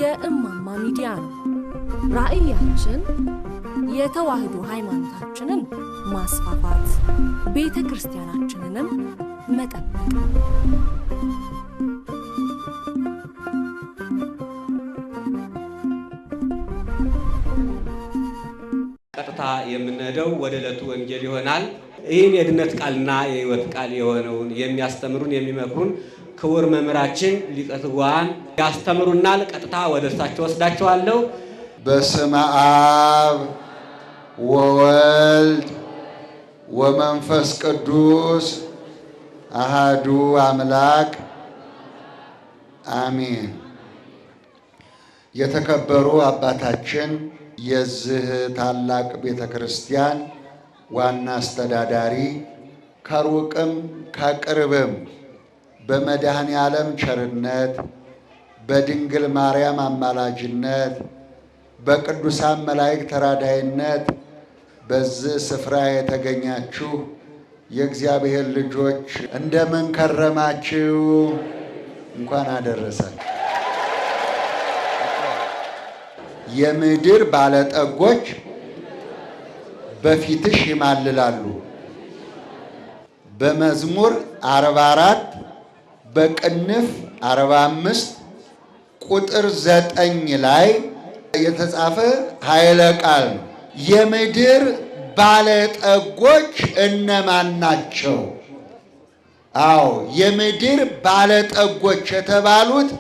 የእማማ ሚዲያ ነው። ራዕያችን የተዋህዶ ሃይማኖታችንን ማስፋፋት፣ ቤተ ክርስቲያናችንንም መጠበቅ። ቀጥታ የምንሄደው ወደ ዕለቱ ወንጌል ይሆናል። ይህን የድነት ቃልና የሕይወት ቃል የሆነውን የሚያስተምሩን የሚመክሩን ክቡር መምህራችን ሊቀ ትጉሃን ያስተምሩናል። ቀጥታ ወደ እርሳቸው ወስዳቸዋለሁ። በስመ አብ ወወልድ ወመንፈስ ቅዱስ አሃዱ አምላክ አሜን። የተከበሩ አባታችን የዚህ ታላቅ ቤተ ክርስቲያን ዋና አስተዳዳሪ፣ ከሩቅም ከቅርብም በመድኃኔ ዓለም ቸርነት በድንግል ማርያም አማላጅነት በቅዱሳን መላእክት ተራዳይነት በዚህ ስፍራ የተገኛችሁ የእግዚአብሔር ልጆች እንደምን ከረማችሁ? እንኳን አደረሳችሁ። የምድር ባለጠጎች በፊትሽ ይማልላሉ። በመዝሙር 44 በቅንፍ 45 ቁጥር 9 ላይ የተጻፈ ኃይለ ቃል ነው። የምድር ባለጠጎች እነማን ናቸው? አዎ የምድር ባለጠጎች የተባሉት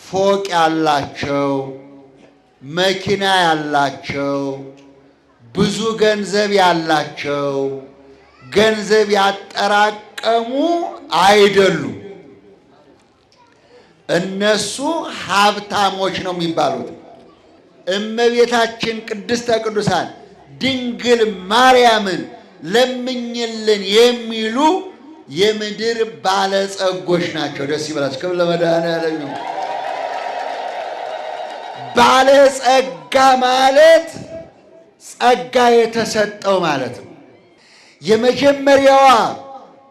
ፎቅ ያላቸው፣ መኪና ያላቸው፣ ብዙ ገንዘብ ያላቸው፣ ገንዘብ ያጠራቀሙ አይደሉም። እነሱ ሀብታሞች ነው የሚባሉት። እመቤታችን ቅድስተ ቅዱሳን ድንግል ማርያምን ለምኝልን የሚሉ የምድር ባለጸጎች ናቸው። ደስ ይበላችሁ። ክብር ለመድኃኔዓለም ይሁን። ባለጸጋ ማለት ጸጋ የተሰጠው ማለት ነው። የመጀመሪያዋ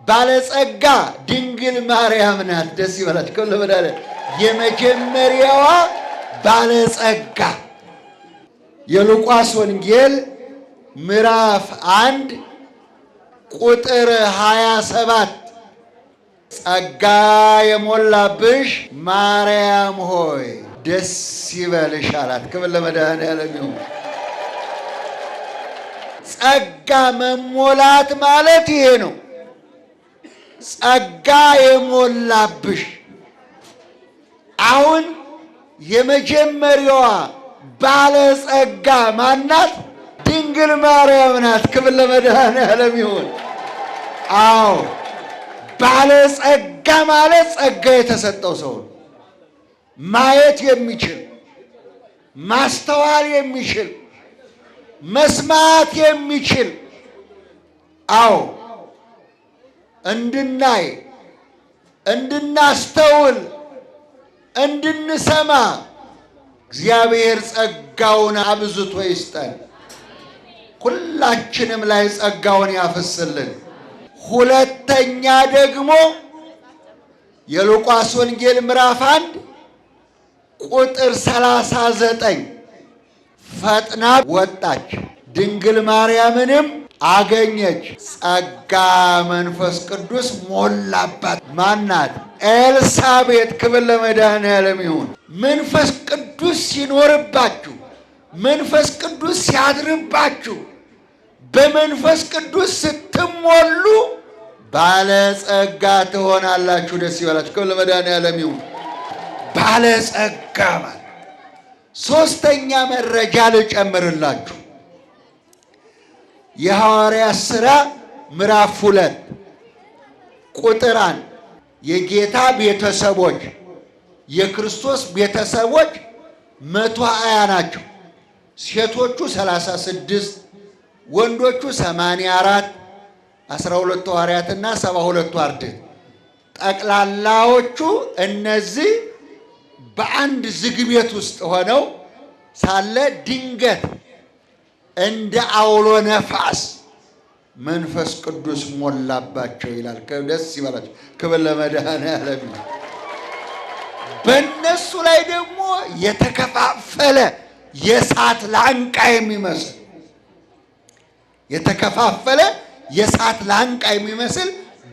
ባለጸጋ ድንግል ማርያም ናት። ደስ ይበላችሁ። ክብር ለመድኃኔዓለም። የመጀመሪያዋ ባለጸጋ የሉቃስ ወንጌል ምዕራፍ 1 ቁጥር 27 ጸጋ የሞላብሽ ማርያም ሆይ ደስ ይበልሽ አላት። ክብር ለመድኃኔዓለም ይሁን። ጸጋ መሞላት ማለት ይሄ ነው። ጸጋ የሞላብሽ። አሁን የመጀመሪያዋ ባለጸጋ ማናት? ድንግል ማርያም ናት። ክብር ለመድኃኔዓለም ይሁን። አዎ ባለጸጋ ማለት ጸጋ የተሰጠው ሰው ነው። ማየት የሚችል፣ ማስተዋል የሚችል፣ መስማት የሚችል፣ አዎ እንድናይ፣ እንድናስተውል፣ እንድንሰማ እግዚአብሔር ጸጋውን አብዝቶ ይስጠን። ሁላችንም ላይ ጸጋውን ያፈስልን። ሁለተኛ ደግሞ የሉቃስ ወንጌል ምዕራፍ 1 ቁጥር 39 ፈጥና ወጣች፣ ድንግል ማርያምንም አገኘች፣ ጸጋ መንፈስ ቅዱስ ሞላባት። ማናት? ኤልሳቤጥ። ክብር ለመድኃኔዓለም ይሁን። መንፈስ ቅዱስ ሲኖርባችሁ፣ መንፈስ ቅዱስ ሲያድርባችሁ፣ በመንፈስ ቅዱስ ስትሞሉ ባለጸጋ ትሆናላችሁ። ደስ ይበላችሁ። ክብር ለመድኃኔዓለም ይሁን። ባለጸጋ ማለት ሶስተኛ መረጃ ልጨምርላችሁ። የሐዋርያት ሥራ ምዕራፍ 2 ቁጥር 1 የጌታ ቤተሰቦች የክርስቶስ ቤተሰቦች 120 ናቸው። ሴቶቹ 36፣ ወንዶቹ 84፣ 12 ሐዋርያትና 72 አርድእት ጠቅላላዎቹ እነዚህ በአንድ ዝግ ቤት ውስጥ ሆነው ሳለ ድንገት እንደ አውሎ ነፋስ መንፈስ ቅዱስ ሞላባቸው ይላል። ደስ ይበላቸው። ክብር ለመድኃኔዓለም። በእነሱ ላይ ደግሞ የተከፋፈለ የእሳት ላንቃ የሚመስል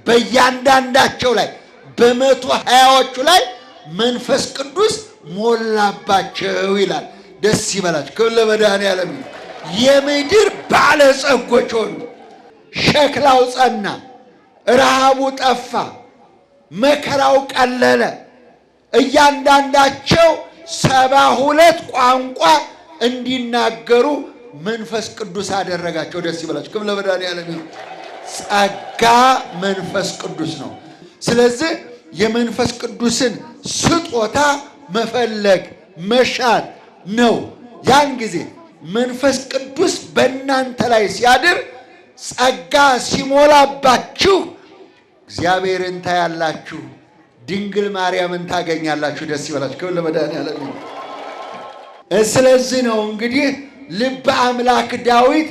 በእያንዳንዳቸው ላይ በ120ዎቹ ላይ መንፈስ ቅዱስ ሞላባቸው ይላል። ደስ ይበላቸው። ክብር ለመድኃኔዓለም። የምድር ባለጸጎች ሆኑ። ሸክላው ጸና፣ ረሃቡ ጠፋ፣ መከራው ቀለለ። እያንዳንዳቸው 72 ቋንቋ እንዲናገሩ መንፈስ ቅዱስ አደረጋቸው። ደስ ይበላቸው። ክብር ለመድኃኔዓለም። ጸጋ መንፈስ ቅዱስ ነው። ስለዚህ የመንፈስ ቅዱስን ስጦታ መፈለግ መሻት ነው። ያን ጊዜ መንፈስ ቅዱስ በእናንተ ላይ ሲያድር ጸጋ ሲሞላባችሁ እግዚአብሔርን ታያላችሁ፣ ድንግል ማርያምን ታገኛላችሁ። ደስ ይበላችሁ። ክብር ለመድኃኔዓለም። ስለዚህ ነው እንግዲህ ልበ አምላክ ዳዊት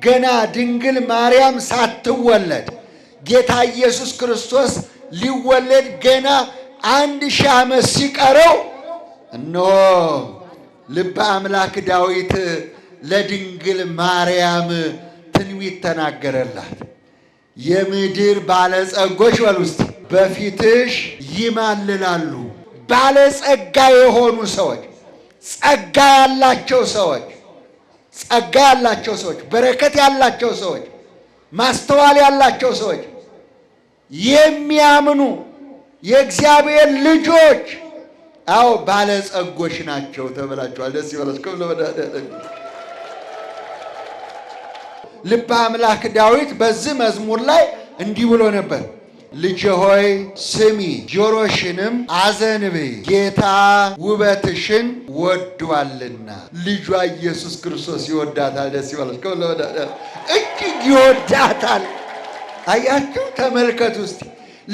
ገና ድንግል ማርያም ሳትወለድ ጌታ ኢየሱስ ክርስቶስ ሊወለድ ገና 1000 ዓመት ሲቀረው እነሆ ልበ አምላክ ዳዊት ለድንግል ማርያም ትንቢት ተናገረላት። የምድር ባለጸጎች በሉ እስቲ በፊትሽ ይማልላሉ። ባለጸጋ የሆኑ ሰዎች፣ ጸጋ ያላቸው ሰዎች፣ በረከት ያላቸው ሰዎች፣ ማስተዋል ያላቸው ሰዎች፣ የሚያምኑ የእግዚአብሔር ልጆች አዎ ባለጸጎች ናቸው ተብላችኋል። ደስ ይበላችሁ። ልበ አምላክ ዳዊት በዚህ መዝሙር ላይ እንዲህ ብሎ ነበር። ልጄ ሆይ ስሚ፣ ጆሮሽንም አዘንብይ፣ ጌታ ውበትሽን ወዷልና። ልጇ ኢየሱስ ክርስቶስ ይወዳታል። ደስ ይበላችሁ። እጅግ ይወዳታል። አያችሁ፣ ተመልከቱ እስቲ።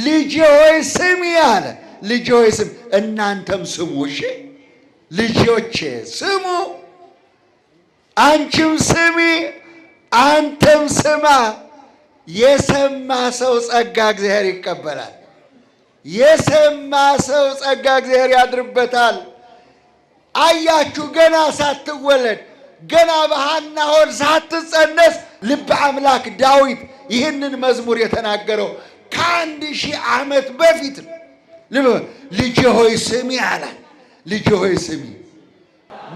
ልጄ ሆይ ስሚ አለ። ልጄ ሆይ ስሚ፣ እናንተም ስሙ። እሺ ልጆቼ ስሙ፣ አንቺም ስሚ፣ አንተም ስማ። የሰማ ሰው ጸጋ እግዚአብሔር ይቀበላል። የሰማ ሰው ጸጋ እግዚአብሔር ያድርበታል። አያችሁ፣ ገና ሳትወለድ ገና በሐና ሆድ ሳትጸነስ ልበ አምላክ ዳዊት ይህንን መዝሙር የተናገረው ከ1000 ዓመት በፊት ነው። ልጄ ሆይ ስሚ አላት። ልጄ ሆይ ስሚ።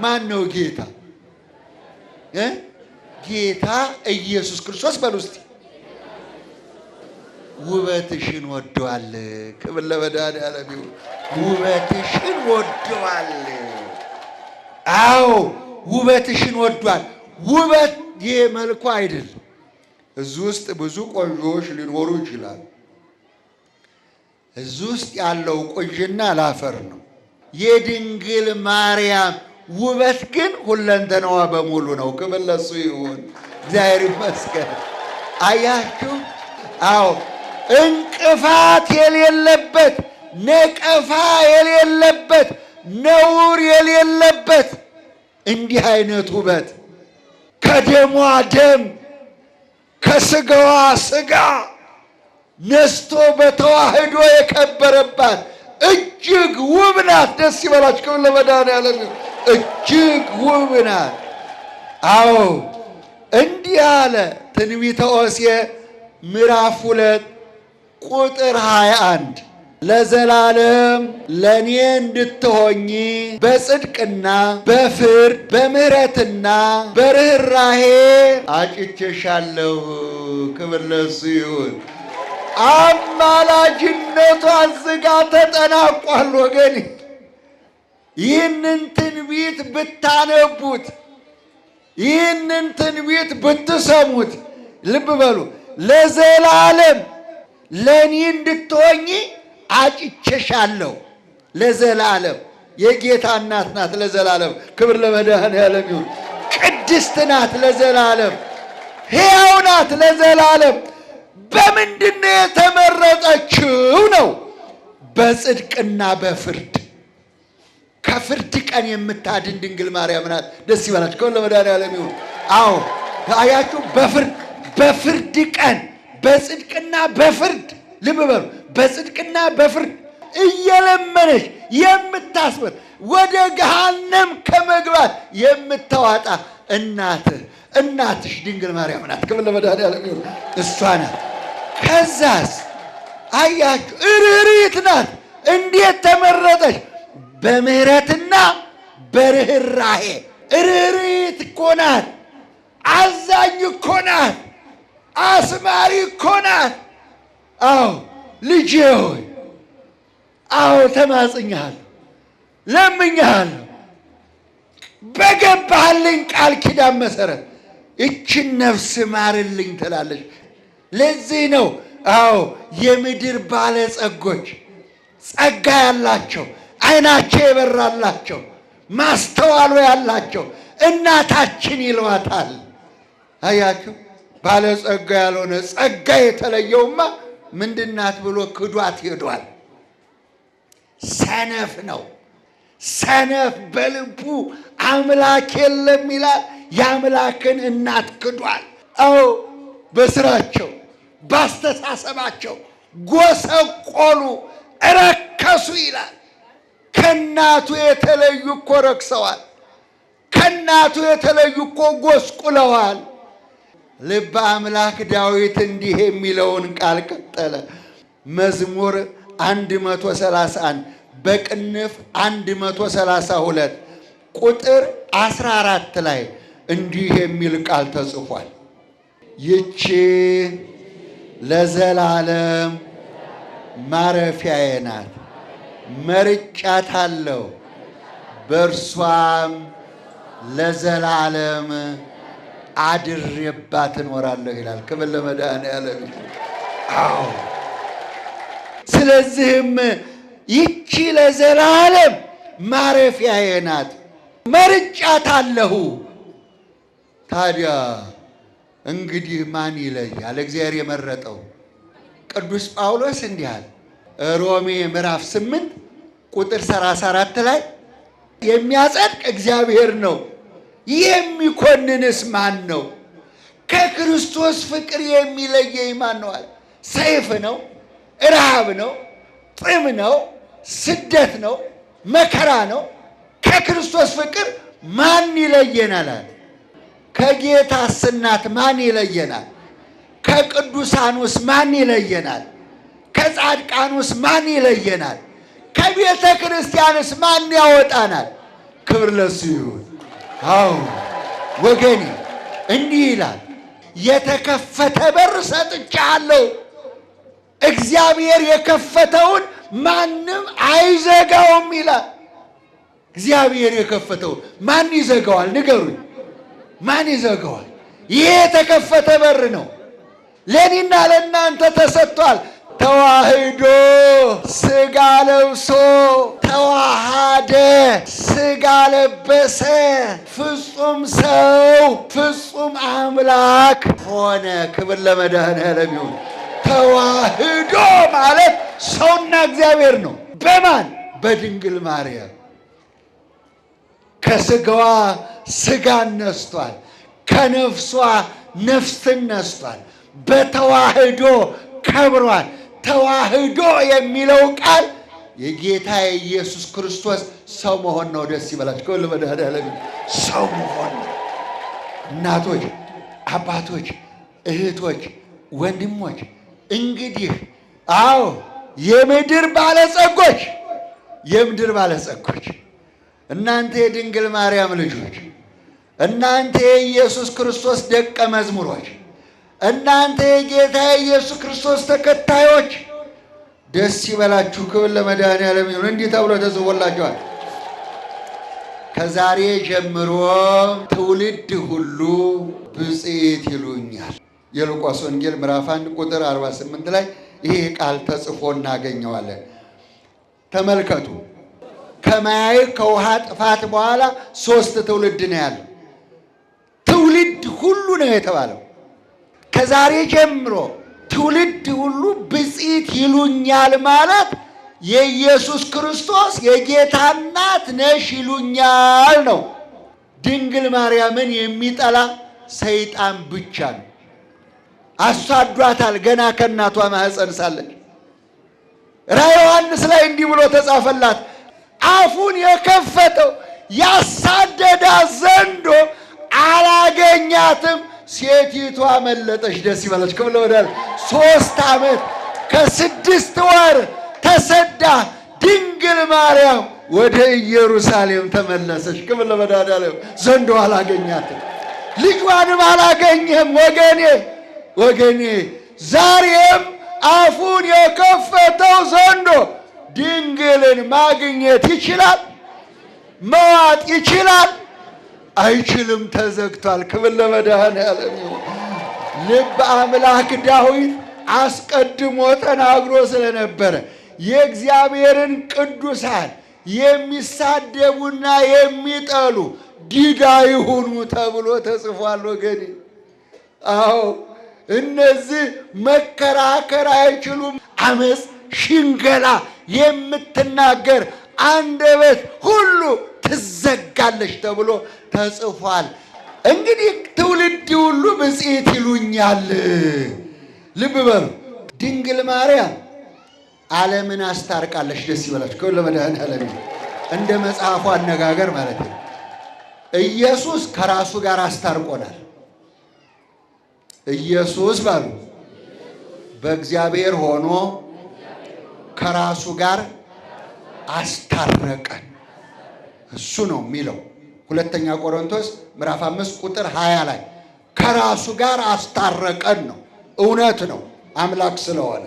ማን ነው ጌታ? ጌታ ኢየሱስ ክርስቶስ በሉ እስቲ። ውበትሽን ወደዋል። ክብር ለመድኃኔዓለም ይሁን። ውበትሽን ወደዋል። አዎ ውበትሽን ወዷል። ውበት ይሄ መልኩ አይደለም። እዚህ ውስጥ ብዙ ቆንጆዎች ሊኖሩ ይችላሉ። እዚህ ውስጥ ያለው ቆንጅና ላፈር ነው። የድንግል ማርያም ውበት ግን ሁለንተናዋ በሙሉ ነው። ክብር ለእሱ ይሁን። እግዚአብሔር ይመስገን። አያችሁ፣ አዎ እንቅፋት የሌለበት፣ ነቀፋ የሌለበት፣ ነውር የሌለበት እንዲህ አይነት ውበት ከደሟ ደም ከስጋዋ ስጋ ነስቶ በተዋህዶ የከበረባት እጅግ ውብ ናት። ደስ ይበላችሁ። ክብር ለመድኃኔዓለም። እጅግ ውብ ናት። አዎ እንዲህ አለ ትንቢተ ሆሴዕ ምዕራፍ 2 ቁጥር 21 ለዘላለም ለእኔ እንድትሆኚ በጽድቅና በፍርድ በምሕረትና በርኅራኄ አጭቼሻለሁ። ክብር ለእሱ ይሁን። አማላጅነቷ ዝጋ ተጠናቋል። ወገኔ ይህንን ትንቢት ብታነቡት፣ ይህንን ትንቢት ብትሰሙት፣ ልብ በሉ። ለዘላለም ለእኔ እንድትሆኚ አጭቼሻለሁ። ለዘላለም የጌታ እናት ናት። ለዘላለም ክብር ለመድኃኔዓለም ይሁን። ቅድስት ናት። ለዘላለም ሕያው ናት። ለዘላለም በምንድን ነው የተመረጠችው ነው? በጽድቅና በፍርድ። ከፍርድ ቀን የምታድን ድንግል ማርያም ናት። ደስ ይበላችሁ። ከሁሉ ለመድኃኒዓለም ይሁን። አዎ አያችሁ፣ በፍርድ ቀን በጽድቅና በፍርድ ልብ በሉ፣ በጽድቅና በፍርድ እየለመነች የምታስበት ወደ ገሃነም ከመግባት የምታዋጣ እናትሽ ድንግል ማርያም ናት። ክብር ለመድኃኒዓለም ይሁን። እሷ ናት። ከዛስ አያችሁ ርኅሪት ናት። እንዴት ተመረጠች? በምህረትና በርኅራኄ። ርኅሪት እኮ ናት። አዛኝ እኮ ናት። አስማሪ እኮ ናት። አዎ ልጄ ሆይ፣ አዎ ተማጽኛለሁ፣ ለምኛለሁ፣ በገባህልኝ ቃል ኪዳን መሰረት እችን ነፍስ ማርልኝ ትላለች። ለዚህ ነው አዎ የምድር ባለጸጎች፣ ጸጋ ያላቸው፣ ዓይናቸው የበራላቸው፣ ማስተዋሉ ያላቸው እናታችን ይሏታል። አያችሁ፣ ባለጸጋ ያልሆነ ጸጋ የተለየውማ ምንድናት ብሎ ክዷት ሄዷል። ሰነፍ ነው። ሰነፍ በልቡ አምላክ የለም ይላል። የአምላክን እናት ክዷል። አዎ በስራቸው ባስተሳሰባቸው ጎሰቆሉ፣ ረከሱ ይላል። ከእናቱ የተለዩ እኮ ረክሰዋል። ከእናቱ የተለዩ እኮ ጎስቁለዋል። ልበ አምላክ ዳዊት እንዲህ የሚለውን ቃል ቀጠለ። መዝሙር 131 በቅንፍ 132 ቁጥር 14 ላይ እንዲህ የሚል ቃል ተጽፏል። ይቺ ለዘላለም ማረፊያዬ ናት፣ መርጫታለሁ፣ በእርሷም ለዘላለም አድሬባት እኖራለሁ ይላል። ክብር ለመድኃኒዓለም። አዎ ስለዚህም ይቺ ለዘላለም ማረፊያዬ ናት፣ መርጫታለሁ። ታዲያ እንግዲህ ማን ይለያል? እግዚአብሔር የመረጠው። ቅዱስ ጳውሎስ እንዲህ አለ፣ ሮሜ ምዕራፍ 8 ቁጥር 34 ላይ የሚያጸድቅ እግዚአብሔር ነው፣ የሚኮንንስ ማን ነው? ከክርስቶስ ፍቅር የሚለየኝ ማን ነው አለ። ሰይፍ ነው፣ ረሃብ ነው፣ ጥም ነው፣ ስደት ነው፣ መከራ ነው። ከክርስቶስ ፍቅር ማን ይለየናል አለ። ከጌታስ እናት ማን ይለየናል? ከቅዱሳኑስ ማን ይለየናል? ከጻድቃኑስ ማን ይለየናል? ከቤተ ክርስቲያንስ ማን ያወጣናል? ክብር ለሱ ይሁን። አዎ ወገኔ እንዲህ ይላል፣ የተከፈተ በር ሰጥቻለሁ። እግዚአብሔር የከፈተውን ማንም አይዘጋውም ይላል። እግዚአብሔር የከፈተውን ማን ይዘጋዋል? ንገሩኝ፣ ማን ይዘጋዋል? ይሄ የተከፈተ በር ነው። ለእኔና ለእናንተ ተሰጥቷል። ተዋህዶ ሥጋ ለብሶ ተዋሃደ፣ ሥጋ ለበሰ፣ ፍጹም ሰው ፍጹም አምላክ ሆነ። ክብር ለመድኃኒዓለም ይሁን። ተዋህዶ ማለት ሰውና እግዚአብሔር ነው። በማን? በድንግል ማርያም። ከሥጋዋ ሥጋን ነስቷል፣ ከነፍሷ ነፍስን ነስቷል። በተዋህዶ ከብሯል። ተዋህዶ የሚለው ቃል የጌታ የኢየሱስ ክርስቶስ ሰው መሆን ነው። ደስ ይበላችሁ። ከሁሉ መድኃኒዓለም ሰው መሆን ነው። እናቶች፣ አባቶች፣ እህቶች፣ ወንድሞች እንግዲህ አዎ የምድር ባለጸጎች እናንተ የድንግል ማርያም ልጆች፣ እናንተ የኢየሱስ ክርስቶስ ደቀ መዝሙሮች፣ እናንተ የጌታ የኢየሱስ ክርስቶስ ተከታዮች ደስ ይበላችሁ። ክብር ለመድኃኒዓለም ይሁን። እንዲህ ተብሎ ተጽፎላችኋል። ከዛሬ ጀምሮ ትውልድ ሁሉ ብፅዕት ይሉኛል። የሉቃስ ወንጌል ምዕራፍ 1 ቁጥር 48 ላይ ይሄ ቃል ተጽፎ እናገኘዋለን። ተመልከቱ። ከማያይ ከውሃ ጥፋት በኋላ 3 ትውልድ ነው ያለው። ትውልድ ሁሉ ነው የተባለው። ከዛሬ ጀምሮ ትውልድ ሁሉ ብፅዕት ይሉኛል ማለት የኢየሱስ ክርስቶስ የጌታ እናት ነሽ ይሉኛል ነው። ድንግል ማርያምን የሚጠላ ሰይጣን ብቻ ነው። አሳዷታል ገና ከእናቷ ማኅፀን ሳለች። ራዕየ ዮሐንስ ላይ እንዲህ ብሎ ተጻፈላት፣ አፉን የከፈተው ያሳደዳት ዘንዶ አላገኛትም፣ ሴቲቷ መለጠች። ደስ ይበላች። ክብር ለወዳል 3 ዓመት ከ6 ወር ተሰዳ ድንግል ማርያም ወደ ኢየሩሳሌም ተመለሰች። ክብር ለመድኃኔዓለም። ዘንዶ አላገኛትም፣ ልጇንም አላገኘም። ወገኔ ዛሬም አፉን የከፈተው ዘንዶ ድንግልን ማግኘት ይችላል? መዋጥ ይችላል? አይችልም፣ ተዘግቷል። ክብር ለመድኃኔዓለም። ልበ አምላክ ዳዊት አስቀድሞ ተናግሮ ስለነበረ የእግዚአብሔርን ቅዱሳን የሚሳደቡና የሚጠሉ ዲዳ ይሁኑ ተብሎ ተጽፏል። ወገኔ አዎ እነዚህ መከራከር አይችሉም። አመፅ፣ ሽንገላ የምትናገር አንደበት ሁሉ ትዘጋለች ተብሎ ተጽፏል። እንግዲህ ትውልድ ሁሉ ብፅዕት ይሉኛል። ልብ በሉ። ድንግል ማርያም ዓለምን አስታርቃለች። ደስ ይበላችሁ። ከሁሉ ለመድኃኔዓለም እንደ መጽሐፉ አነጋገር ማለት ነው። ኢየሱስ ከራሱ ጋር አስታርቆናል። ኢየሱስ ባሉ በእግዚአብሔር ሆኖ ከራሱ ጋር አስታረቀን። እሱ ነው የሚለው ሁለተኛ ቆሮንቶስ ምዕራፍ 5 ቁጥር 20 ላይ ከራሱ ጋር አስታረቀን ነው። እውነት ነው አምላክ ስለሆነ።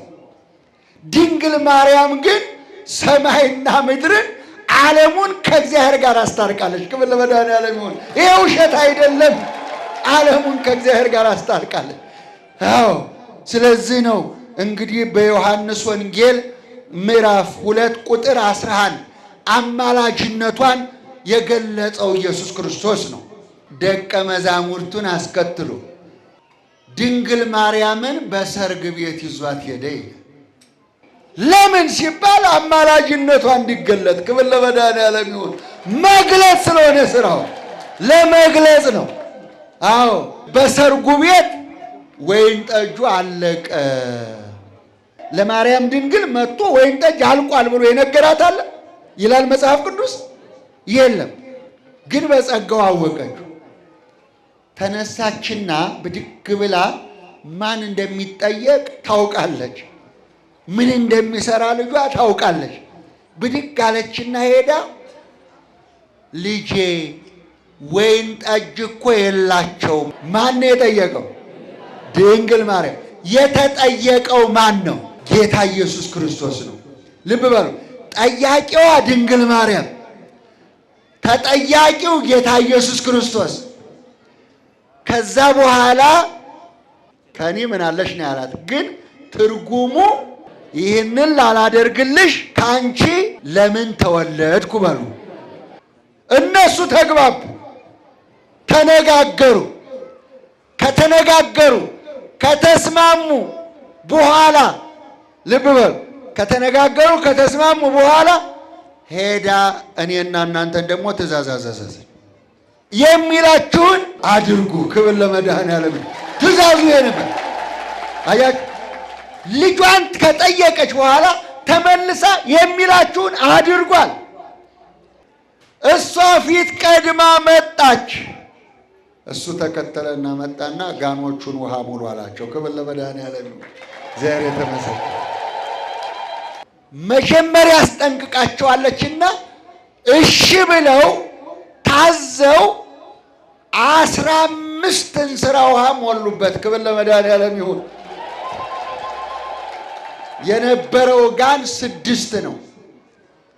ድንግል ማርያም ግን ሰማይና ምድርን ዓለሙን ከእግዚአብሔር ጋር አስታርቃለች። ክብር ለመድኃኔዓለም ይሁን። ይሄ ውሸት አይደለም። ዓለሙን ከእግዚአብሔር ጋር አስታርቃለች። አዎ ስለዚህ ነው እንግዲህ በዮሐንስ ወንጌል ምዕራፍ 2 ቁጥር 11 አማላጅነቷን የገለጸው ኢየሱስ ክርስቶስ ነው። ደቀ መዛሙርቱን አስከትሎ ድንግል ማርያምን በሰርግ ቤት ይዟት ሄደ። ለምን ሲባል አማላጅነቷ እንዲገለጥ። ክብር ለመድኃኔዓለም ይሁን። መግለጽ ስለሆነ ስራው ለመግለጽ ነው። አዎ በሰርጉ ቤት ወይን ጠጁ አለቀ። ለማርያም ድንግል መጥቶ ወይን ጠጅ አልቋል ብሎ የነገራት አለ ይላል መጽሐፍ ቅዱስ? የለም። ግን በጸጋው አወቀችው። ተነሳችና ብድግ ብላ ማን እንደሚጠየቅ ታውቃለች። ምን እንደሚሰራ ልጇ ታውቃለች። ብድግ አለችና ሄዳ ልጄ ወይን ጠጅ እኮ የላቸውም። ማን ነው የጠየቀው? ድንግል ማርያም። የተጠየቀው ማን ነው? ጌታ ኢየሱስ ክርስቶስ ነው። ልብ በሉ። ጠያቂዋ ድንግል ማርያም፣ ተጠያቂው ጌታ ኢየሱስ ክርስቶስ። ከዛ በኋላ ከኔ ምን አለሽ ነው ያላት። ግን ትርጉሙ ይህንን ላላደርግልሽ ከአንቺ ለምን ተወለድኩ በሉ። እነሱ ተግባቡ፣ ተነጋገሩ። ከተስማሙ በኋላ ልብ በሉ። ከተነጋገሩ ከተስማሙ በኋላ ሄዳ እኔና እናንተን ደግሞ ትእዛዝ አዘዘች። የሚላችሁን አድርጉ። ክብር ለመድኃኔዓለም። ትእዛዙ ይሄ ነበር። አያችሁ፣ ልጇን ከጠየቀች በኋላ ተመልሳ የሚላችሁን አድርጓል። እሷ ፊት ቀድማ መጣች። እሱ ተከተለና መጣና ጋኖቹን ውሃ ሙሉ አላቸው። ክብር ለመድኃኔዓለም። እግዚአብሔር የተመሰገነ። መጀመሪያ አስጠንቅቃቸዋለችና እሺ ብለው ታዘው 15 እንስራ ውሃ ሞሉበት። ክብር ለመድኃኔዓለም ይሁን። የነበረው ጋን 6 ነው።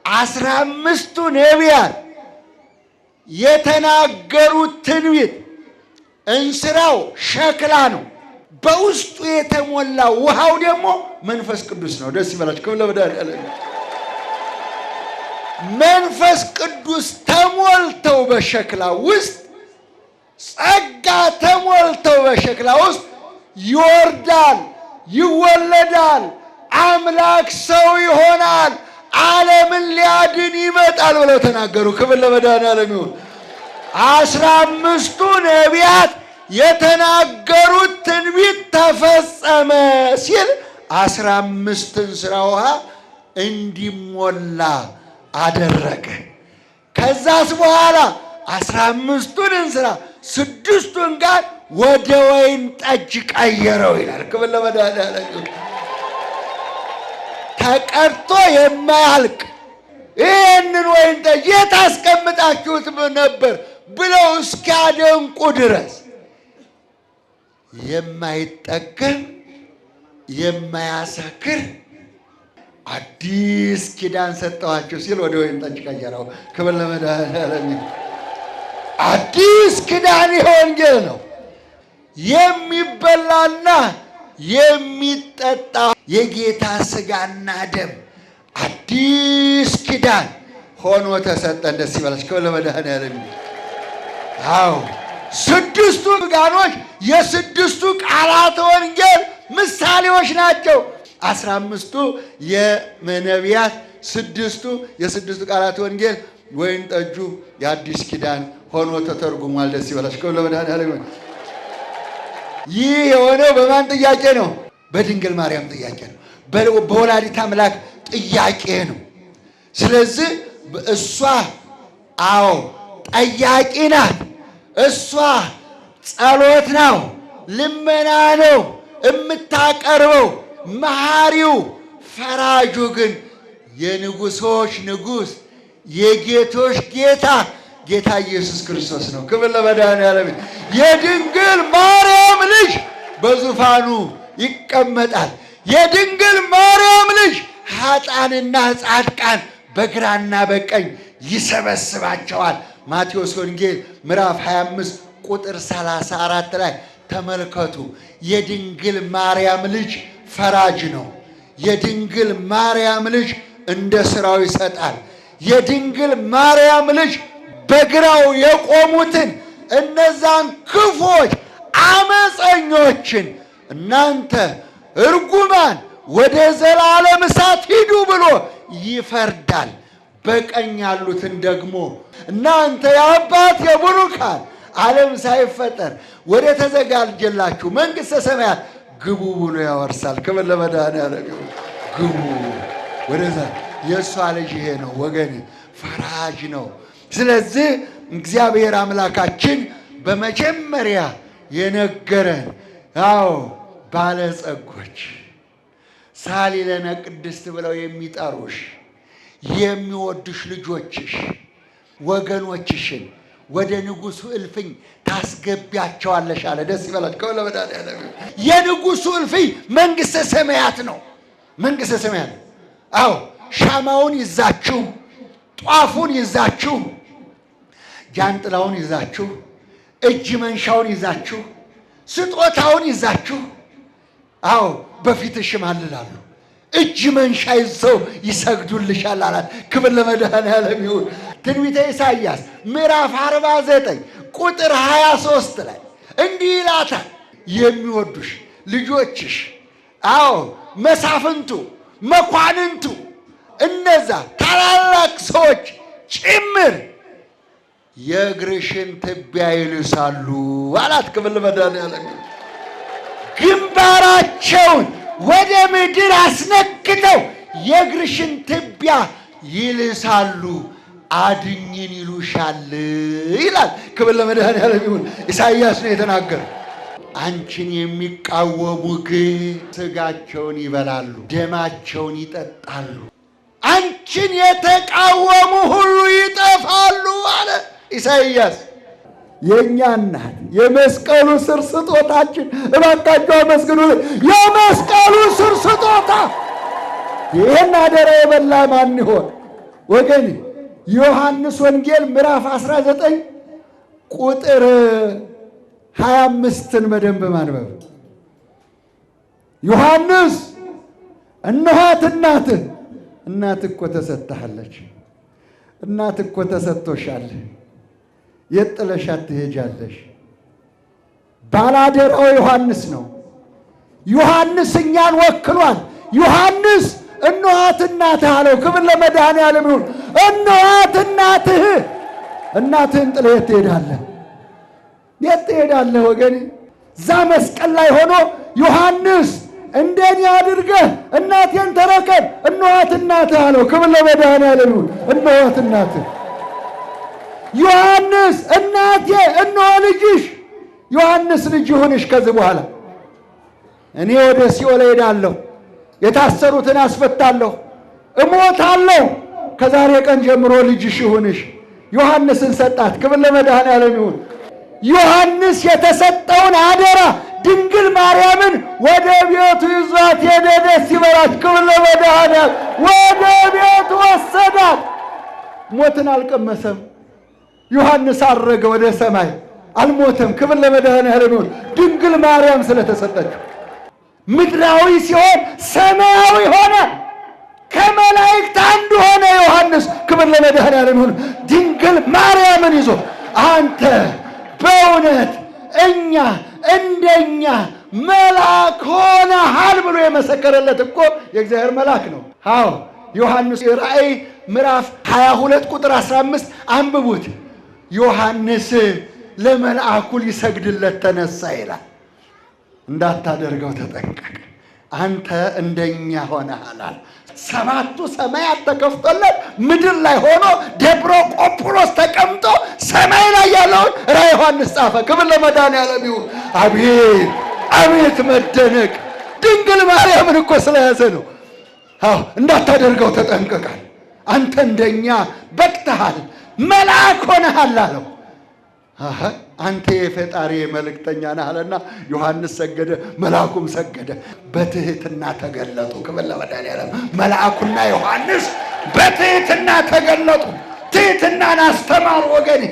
15ቱ ነቢያት የተናገሩት ትንቢት እንስራው ሸክላ ነው። በውስጡ የተሞላ ውሃው ደግሞ መንፈስ ቅዱስ ነው። ደስ ይበላችሁ። ክብር ለመድኃኔዓለም። መንፈስ ቅዱስ ተሞልተው በሸክላ ውስጥ፣ ጸጋ ተሞልተው በሸክላ ውስጥ ይወርዳል፣ ይወለዳል፣ አምላክ ሰው ይሆናል፣ ዓለምን ሊያድን ይመጣል ብለው ተናገሩ። ክብር ለመድኃኔዓለም ይሁን። 15ቱ ነቢያት የተናገሩት ትንቢት ተፈጸመ ሲል 15 እንስራ ውሃ እንዲሞላ አደረገ። ከዛስ በኋላ 15ቱን እንስራ 6ቱን ጋር ወደ ወይን ጠጅ ቀየረው ይላል። ክብር ለመድኃኔዓለም ይሁን። ተቀድቶ የማያልቅ ይህንን ወይን ጠጅ የት አስቀምጣችሁት ነበር ብለው እስኪያደንቁ ድረስ የማይጠገብ የማያሰክር አዲስ ኪዳን ሰጠኋችሁ ሲል ወደ ወይን ጠጅ ቀየረው። ክብር ለመድኃኔዓለም ይሁን። አዲስ ኪዳን ወንጌል ነው። የሚበላና የሚጠጣ የጌታ ሥጋና ደም አዲስ ኪዳን ሆኖ ተሰጠን። ደስ ይበላችሁ። ክብር ለመድኃኔዓለም ይሁን። አዎ 6ቱ ጋኖች የ6ቱ ቃላት ወንጌል ምሳሌዎች ናቸው። 15ቱ የነቢያት 6ቱ የ6ቱ ቃላት ወንጌል ወይን ጠጁ የአዲስ ኪዳን ሆኖ ተተርጉሟል። ደስ ይበላችሁ። ክብር ለመድኃኔዓለም ይሁን። ይህ የሆነው በማን ጥያቄ ነው? በድንግል ማርያም ጥያቄ ነው። በወላዲተ አምላክ ጥያቄ ነው። ስለዚህ እሷ አዎ ጠያቂ ናት። እሷ ጸሎት ነው፣ ልመና ነው የምታቀርበው። መሐሪው ፈራጁ ግን የንጉሶች ንጉሥ የጌቶች ጌታ ጌታ ኢየሱስ ክርስቶስ ነው። ክብር ለመድኃኔዓለም። የድንግል ማርያም ልጅ በዙፋኑ ይቀመጣል። የድንግል ማርያም ልጅ ኃጥአንና ጻድቃን በግራና በቀኝ ይሰበስባቸዋል። ማቴዎስ ወንጌል ምዕራፍ 25 ቁጥር 34 ላይ ተመልከቱ። የድንግል ማርያም ልጅ ፈራጅ ነው። የድንግል ማርያም ልጅ እንደ ሥራው ይሰጣል። የድንግል ማርያም ልጅ በግራው የቆሙትን እነዛን ክፎች አመፀኞችን እናንተ እርጉማን ወደ ዘላለም እሳት ሂዱ ብሎ ይፈርዳል። በቀኝ ያሉትን ደግሞ እናንተ የአባት የቡሩካን ዓለም ሳይፈጠር ወደ ተዘጋጀላችሁ መንግሥተ ሰማያት ግቡ ብሎ ያወርሳል። ክብር ለመድኃኔዓለም ይሁን። ግቡ ወደዛ። የእሷ ልጅ ይሄ ነው ወገን፣ ፈራጅ ነው። ስለዚህ እግዚአብሔር አምላካችን በመጀመሪያ የነገረን አዎ ባለጸጎች ሳሊለነ ቅድስት ብለው የሚጠሩሽ የሚወዱሽ ልጆችሽ ወገኖችሽን ወደ ንጉሡ እልፍኝ ታስገቢያቸዋለሽ አለ። ደስ ይበላችሁ። ለመድኃኔዓለም የንጉሡ እልፍኝ መንግሥተ ሰማያት ነው። መንግሥተ ሰማያት አዎ ሻማውን ይዛችሁ፣ ጧፉን ይዛችሁ፣ ጃንጥላውን ይዛችሁ፣ እጅ መንሻውን ይዛችሁ፣ ስጦታውን ይዛችሁ አዎ በፊትሽ ይማልላሉ። እጅ መንሻ ይዘው ይሰግዱልሻል አላት። ክብር ለመድኃኔዓለም ይሁን። ትንቢተ ኢሳይያስ ምዕራፍ 49 ቁጥር 23 ላይ እንዲህ ይላታል። የሚወዱሽ ልጆችሽ አዎ መሳፍንቱ፣ መኳንንቱ፣ እነዛ ታላላቅ ሰዎች ጭምር የእግርሽን ትቢያ ይልሳሉ አላት። ክብር ለመድኃኔዓለም ይሁን። ግንባራቸውን ወደ ምድር አስነክተው የእግርሽን ትቢያ ይልሳሉ፣ አድኝን ይሉሻል ይላል። ክብር ለመድኃኔዓለም ይሁን። ኢሳይያስ ነው የተናገረው። አንቺን የሚቃወሙ ግን ሥጋቸውን ይበላሉ፣ ደማቸውን ይጠጣሉ። አንቺን የተቃወሙ ሁሉ ይጠፋሉ አለ ኢሳይያስ። የእኛ እናት የመስቀሉ ስር ስጦታችን እባካችሁ አመስግኑ። የመስቀሉ ስር ስጦታ ይህን አደራ የበላ ማን ይሆን ወገን? ዮሐንስ ወንጌል ምዕራፍ 19 ቁጥር 25ን በደንብ ማንበብ። ዮሐንስ እነኋት እናትህ። እናት እኮ ተሰጥታለች። እናት እኮ ተሰጥቶሻል። የት ጥለሻት ትሄጃለሽ? ባላደራው ዮሐንስ ነው። ዮሐንስ እኛን ወክሏል። ዮሐንስ እነኋት እናትህ አለው። ክብር ለመድኃኔዓለም ይሁን። እነኋት እናትህ። እናትህን ጥለህ የት ትሄዳለህ? የት ትሄዳለህ ወገኔ? እዛ መስቀል ላይ ሆኖ ዮሐንስ እንደኔ አድርገህ እናቴን ተረከብ፣ እነኋት እናትህ አለው። ክብር ለመድኃኔዓለም ይሁን። እነኋት እናትህ። ዮሐንስ እናቴ እነሆ ልጅሽ። ዮሐንስ ልጅ ይሁንሽ። ከዚህ በኋላ እኔ ወደ ሲኦል እሄዳለሁ፣ የታሰሩትን አስፈታለሁ፣ እሞታለሁ። ከዛሬ ቀን ጀምሮ ልጅሽ ይሁንሽ። ዮሐንስን ሰጣት። ክብር ለመድኃኔዓለም ይሁን። ዮሐንስ የተሰጠውን አደራ ድንግል ማርያምን ወደ ቤቱ ይዟት ሄደ። ደስ ይበላት። ክብር ለመድኃኔዓለም። ወደ ቤቱ ወሰዳት። ሞትን አልቀመሰም። ዮሐንስ አረገ ወደ ሰማይ፣ አልሞተም። ክብር ለመድኃኔዓለም ይሁን። ድንግል ማርያም ስለተሰጠችው ምድራዊ ሲሆን ሰማያዊ ሆነ። ከመላእክት አንዱ ሆነ ዮሐንስ። ክብር ለመድኃኔዓለም ይሁን። ድንግል ማርያምን ይዞ አንተ በእውነት እኛ እንደኛ መልአክ ሆነሃል ብሎ የመሰከረለት እኮ የእግዚአብሔር መልአክ ነው። አዎ ዮሐንስ ራእይ ምዕራፍ 22 ቁጥር 15 አንብቡት። ዮሐንስ ለመልአኩ ሊሰግድለት ተነሳ ይላል። እንዳታደርገው ተጠንቀቅ፣ አንተ እንደኛ ሆነሃል። ሰባቱ ሰማያት ተከፍቶለት ምድር ላይ ሆኖ ደብረ ቆጵሮስ ተቀምጦ ሰማይ ላይ ያለውን ራእየ ዮሐንስ ጻፈ። ክብር ለመድኃኔዓለም ይሁን። አቤት አቤት መደነቅ! ድንግል ማርያምን እኮ ስለያዘ ነው። አዎ እንዳታደርገው ተጠንቀቃል። አንተ እንደኛ በቅተሃል፣ መልአክ ሆነሃል አለው። አንተ የፈጣሪ መልእክተኛ ነህ አለና ዮሐንስ ሰገደ፣ መልአኩም ሰገደ። በትህትና ተገለጡ። ክብር ለመድኃኔዓለም። መልአኩና ዮሐንስ በትህትና ተገለጡ። ትህትናን አስተማሩ ወገኔ።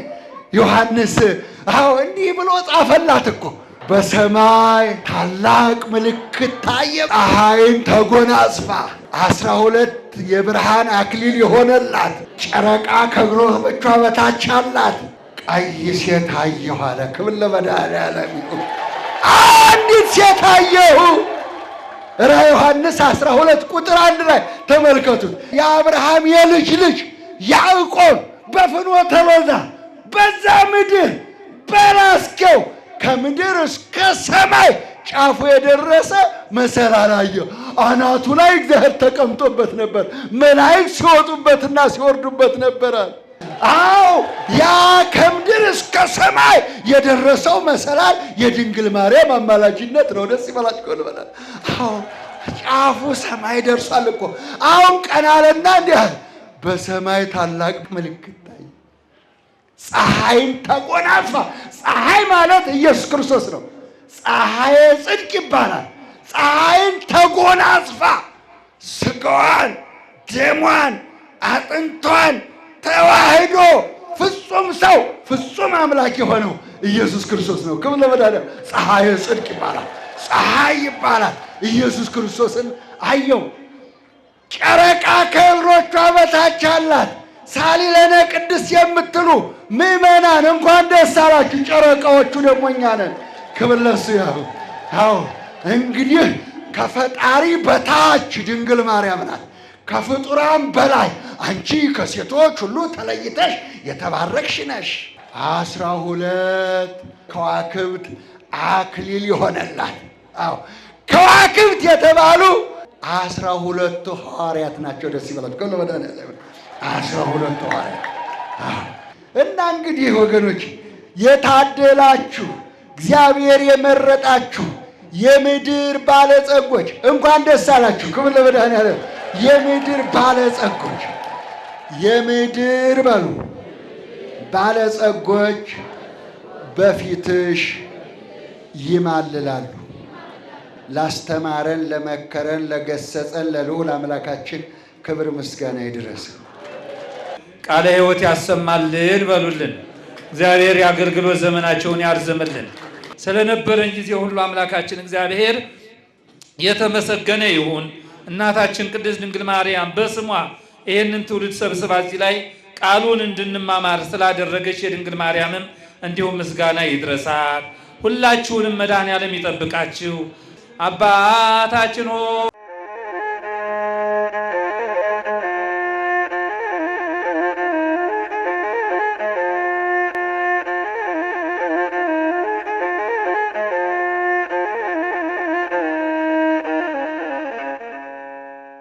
ዮሐንስ አዎ እንዲህ ብሎ ጻፈላት እኮ በሰማይ ታላቅ ምልክት ታየ። ፀሐይን ተጎናጽፋ 12 የብርሃን አክሊል የሆነላት ጨረቃ ከእግሮቿ በታች አላት። ቀይ ሴት አየሁ አለ። ክብር ለመድኃኔዓለም ይሁን። አንዲት ሴት አየሁ። ራዕየ ዮሐንስ 12 ቁጥር 1 ላይ ተመልከቱት። የአብርሃም የልጅ ልጅ ያዕቆብ በፍኖተ ሎዛ በዛ ምድር በራስጌው ከምድር እስከ ሰማይ ጫፉ የደረሰ መሰላል አየሁ። አናቱ ላይ እግዚአብሔር ተቀምጦበት ነበር። መላእክት ሲወጡበትና ሲወርዱበት ነበራል። አዎ ያ ከምድር እስከ ሰማይ የደረሰው መሰላል የድንግል ማርያም አማላጅነት ነው። ደስ ይበላችሁ ልበላል። አዎ ጫፉ ሰማይ ደርሷል እኮ። አሁን ቀና አለና እንዲህ አለ፣ በሰማይ ታላቅ ምልክት ታየ። ፀሐይን ተጎናጽፋ። ፀሐይ ማለት ኢየሱስ ክርስቶስ ነው። ፀሐይ ጽድቅ ይባላል። ፀሐይን ተጎናጽፋ ስጋዋን፣ ደሟን፣ አጥንቷን ተዋህዶ ፍጹም ሰው ፍጹም አምላክ የሆነው ኢየሱስ ክርስቶስ ነው። ክብር ለመድኃኔዓለም። ፀሐይ ጽድቅ ይባላል። ፀሐይ ይባላል። ኢየሱስ ክርስቶስን አየው። ጨረቃ ከእግሮቿ በታች አላት። ሳሊለነ ቅድስት የምትሉ ምዕመናን እንኳን ደስ አላችሁ። ጨረቃዎቹ ደግሞ እኛ ነን። ክብር ለእሱ ይሁን። አዎ እንግዲህ ከፈጣሪ በታች ድንግል ማርያም ናት። ከፍጡራን በላይ አንቺ ከሴቶች ሁሉ ተለይተሽ የተባረክሽ ነሽ። 12 ከዋክብት አክሊል ይሆነላል። አዎ ከዋክብት የተባሉ 12 ሐዋርያት ናቸው። ደስ ይበላችሁ። ከሁሉ መድኃኔዓለም 12 ሐዋርያት። እና እንግዲህ ወገኖች የታደላችሁ እግዚአብሔር የመረጣችሁ የምድር ባለጸጎች እንኳን ደስ አላችሁ። ክብር ለመድኃኔዓለም። የምድር ባለጸጎች የምድር በሉ ባለጸጎች በፊትሽ ይማልላሉ። ላስተማረን፣ ለመከረን፣ ለገሰጸን ለልዑል አምላካችን ክብር ምስጋና ይድረስ። ቃለ ሕይወት ያሰማልን በሉልን። እግዚአብሔር የአገልግሎት ዘመናቸውን ያርዝምልን። ስለነበረን ጊዜ ሁሉ አምላካችን እግዚአብሔር የተመሰገነ ይሁን። እናታችን ቅድስት ድንግል ማርያም በስሟ ይህንን ትውልድ ሰብስባ እዚህ ላይ ቃሉን እንድንማማር ስላደረገች የድንግል ማርያምም እንዲሁም ምስጋና ይድረሳል። ሁላችሁንም መድኃኔዓለም ይጠብቃችሁ። አባታችን ሆይ